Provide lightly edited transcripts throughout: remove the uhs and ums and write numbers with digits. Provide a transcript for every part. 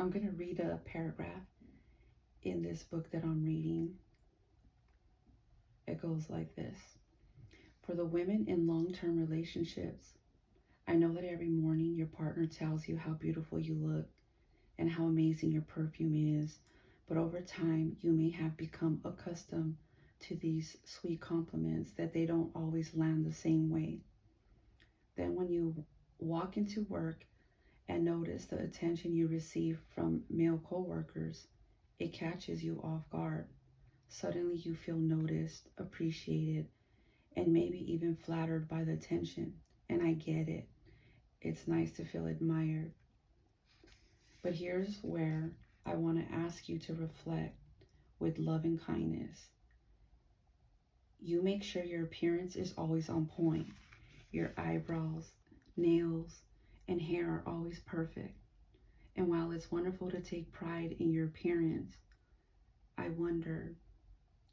I'm going to read a paragraph in this book that I'm reading. It goes like this. For the women in long term relationships, I know that every morning your partner tells you how beautiful you look and how amazing your perfume is, but over time you may have become accustomed to these sweet compliments that they don't always land the same way. Then, when you walk into work and notice the attention you receive from male coworkers, it catches you off guard. Suddenly, you feel noticed, appreciated, and maybe even flattered by the attention. And I get it. It's nice to feel admired. But here's where I want to ask you to reflect with love and kindness. You make sure your appearance is always on point. Your eyebrows, nails, and hair are always perfect. And while it's wonderful to take pride in your appearance, I wonder,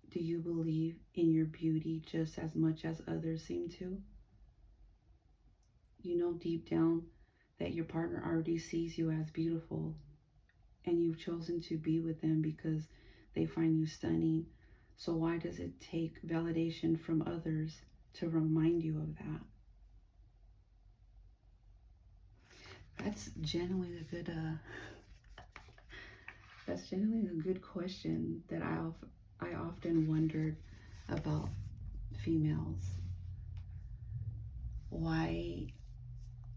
do you believe in your beauty just as much as others seem to? You know deep down that your partner already sees you as beautiful and you've chosen to be with them because they find you stunning. So why does it take validation from others to remind you of that? That's generally a good that's generally a good question that I often wondered about females. Why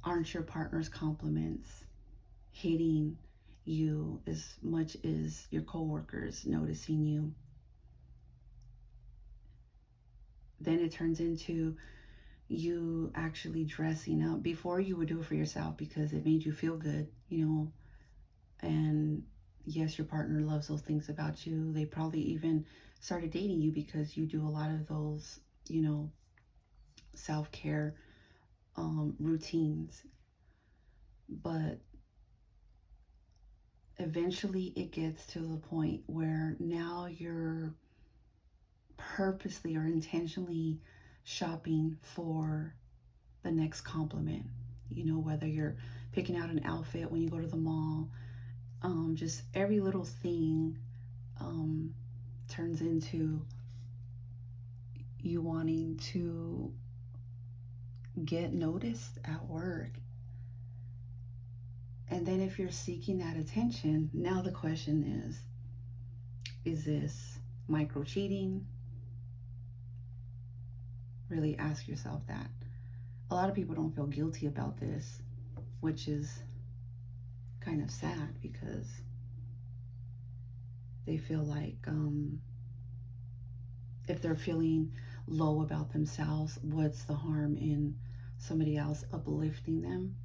aren't your partner's compliments hitting you as much as your coworkers noticing you? Then it turns into you actually dressing up. Before, you would do it for yourself because it made you feel good, and yes, your partner loves those things about you. They probably even started dating you because you do a lot of those, self-care routines. But eventually it gets to the point where now you're purposely or intentionally shopping for the next compliment. Whether you're picking out an outfit when you go to the mall, just every little thing um, turns into you wanting to get noticed at work. And then if you're seeking that attention, now the question is this micro cheating? Really ask yourself that. A lot of people don't feel guilty about this, which is kind of sad because they feel like if they're feeling low about themselves, what's the harm in somebody else uplifting them?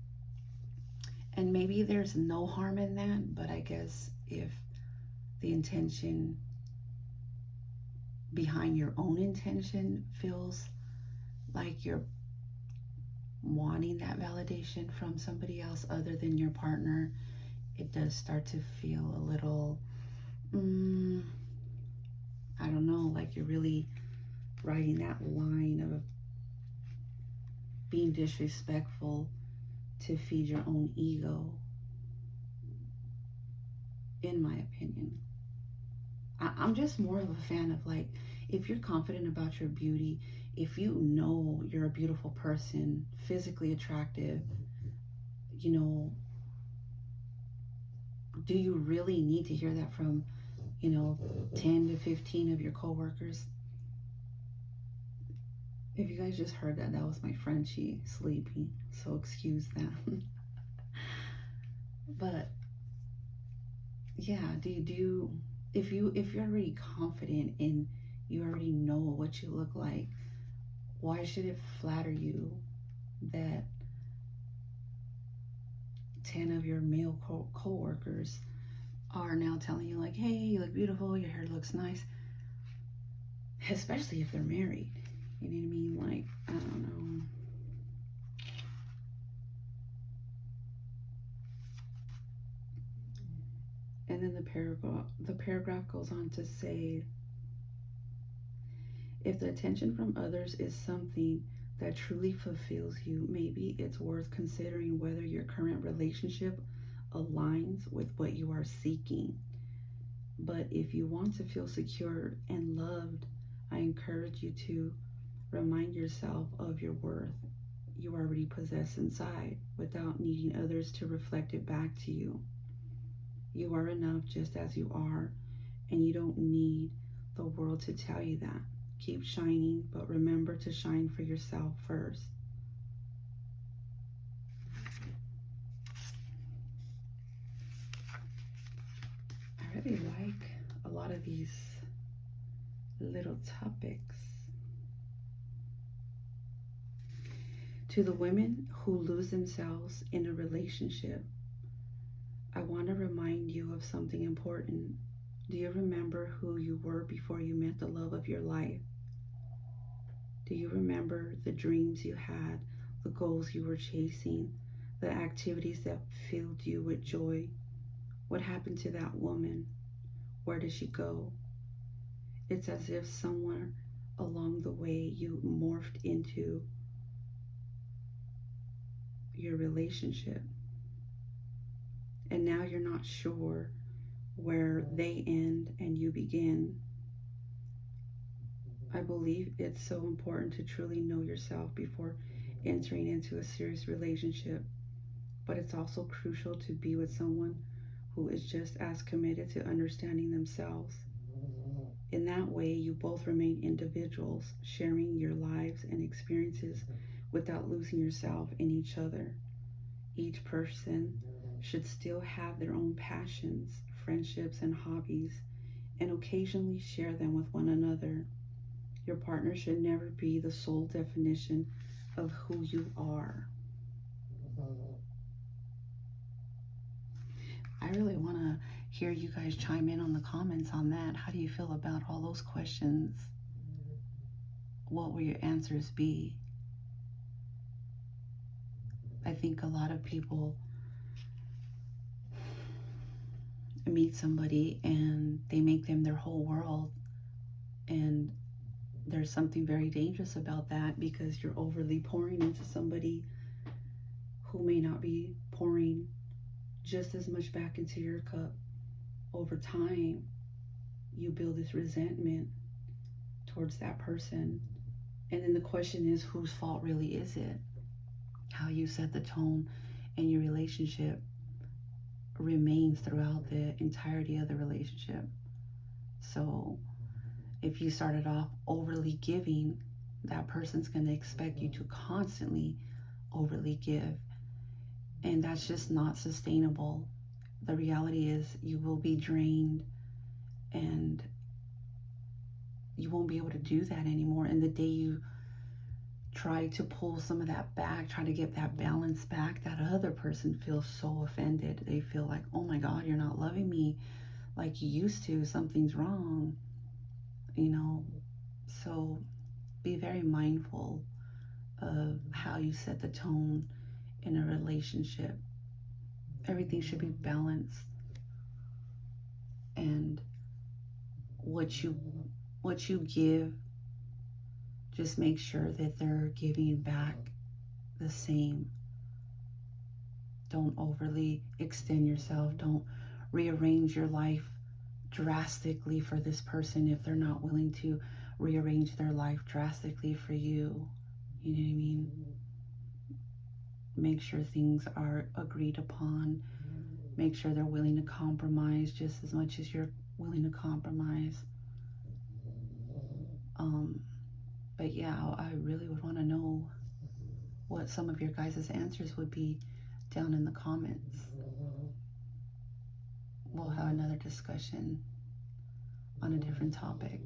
And maybe there's no harm in that, but I guess if the intention behind your own intention feels like you're wanting that validation from somebody else other than your partner, it does start to feel a little, I don't know, like you're really riding that line of being disrespectful to feed your own ego, in my opinion. I'm just more of a fan of, like, if you're confident about your beauty, if you know you're a beautiful person, physically attractive, you know, do you really need to hear that from, 10 to 15 of your coworkers? If you guys just heard that, that was my friend. She sleepy, so excuse that. But yeah, do if you're already confident and you already know what you look like, why should it flatter you that 10 of your male co-workers are now telling you, like, hey, you look beautiful, your hair looks nice, especially if they're married? You know what I mean? Like, I don't know. And then the paragraph goes on to say, if the attention from others is something that truly fulfills you, maybe it's worth considering whether your current relationship aligns with what you are seeking. But if you want to feel secure and loved, I encourage you to remind yourself of your worth you already possess inside without needing others to reflect it back to you. You are enough just as you are, and you don't need the world to tell you that. Keep shining, but remember to shine for yourself first. I really like a lot of these little topics. To the women who lose themselves in a relationship, I want to remind you of something important. Do you remember who you were before you met the love of your life? Do you remember the dreams you had, the goals you were chasing, the activities that filled you with joy? What happened to that woman? Where did she go? It's as if somewhere along the way you morphed into your relationship. And now you're not sure where they end and you begin. I believe it's so important to truly know yourself before entering into a serious relationship, but it's also crucial to be with someone who is just as committed to understanding themselves. In that way, you both remain individuals, sharing your lives and experiences without losing yourself in each other. Each person should still have their own passions, friendships, and hobbies, and occasionally share them with one another. Your partner should never be the sole definition of who you are. I really want to hear you guys chime in on the comments on that. How do you feel about all those questions? What will your answers be? I think a lot of people meet somebody and they make them their whole world, and there's something very dangerous about that because you're overly pouring into somebody who may not be pouring just as much back into your cup. Over time, you build this resentment towards that person. And then the question is, whose fault really is it? How you set the tone in your relationship remains throughout the entirety of the relationship. So if you started off overly giving, that person's going to expect you to constantly overly give. And that's just not sustainable. The reality is you will be drained and you won't be able to do that anymore. And the day you try to pull some of that back, try to get that balance back, that other person feels so offended. They feel like, oh my God, you're not loving me like you used to. Something's wrong, you know? So be very mindful of how you set the tone in a relationship. Everything should be balanced. And what you give, just make sure that they're giving back the same. Don't overly extend yourself. Don't rearrange your life drastically for this person if they're not willing to rearrange their life drastically for you. You know what I mean? Make sure things are agreed upon. Make sure they're willing to compromise just as much as you're willing to compromise. But yeah, I really would want to know what some of your guys' answers would be down in the comments. We'll have another discussion on a different topic.